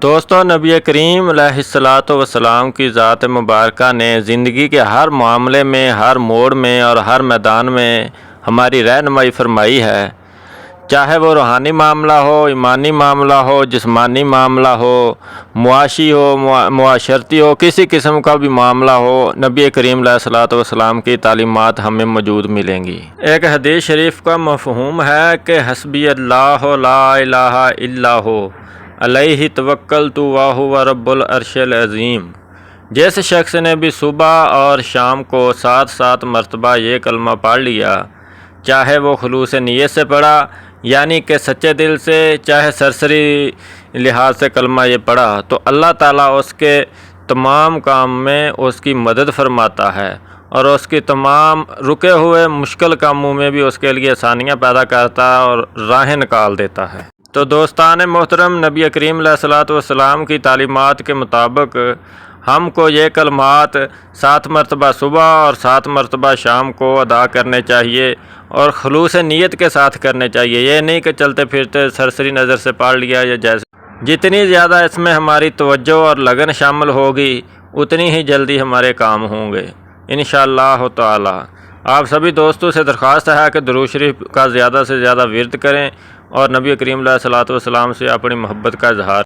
دوستوں، نبی کریم علیہ الصلاۃ والسلام کی ذات مبارکہ نے زندگی کے ہر معاملے میں، ہر موڑ میں اور ہر میدان میں ہماری رہنمائی فرمائی ہے۔ چاہے وہ روحانی معاملہ ہو، ایمانی معاملہ ہو، جسمانی معاملہ ہو، معاشی ہو، معاشرتی ہو، کسی قسم کا بھی معاملہ ہو، نبی کریم علیہ الصلاۃ والسلام کی تعلیمات ہمیں موجود ملیں گی۔ ایک حدیث شریف کا مفہوم ہے کہ حسبی اللہ لا الہ الا ہو علیہ توکلت وہو رب العرش العظیم۔ جس شخص نے بھی صبح اور شام کو 7 مرتبہ یہ کلمہ پڑھ لیا، چاہے وہ خلوص نیت سے پڑھا یعنی کہ سچے دل سے، چاہے سرسری لحاظ سے کلمہ یہ پڑھا، تو اللہ تعالیٰ اس کے تمام کام میں اس کی مدد فرماتا ہے اور اس کی تمام رکے ہوئے مشکل کاموں میں بھی اس کے لیے آسانیاں پیدا کرتا ہے اور راہیں نکال دیتا ہے۔ تو دوستان محترم، نبی کریم علیہ الصلاۃ والسلام کی تعلیمات کے مطابق ہم کو یہ کلمات 7 مرتبہ صبح اور 7 مرتبہ شام کو ادا کرنے چاہیے اور خلوص نیت کے ساتھ کرنے چاہیے۔ یہ نہیں کہ چلتے پھرتے سرسری نظر سے پڑھ لیا یا جیسے۔ جتنی زیادہ اس میں ہماری توجہ اور لگن شامل ہوگی، اتنی ہی جلدی ہمارے کام ہوں گے انشاءاللہ تعالی۔ آپ سبھی دوستوں سے درخواست ہے کہ درود شریف کا زیادہ سے زیادہ ورد کریں اور نبی کریم علیہ الصلاۃ والسلام سے اپنی محبت کا اظہار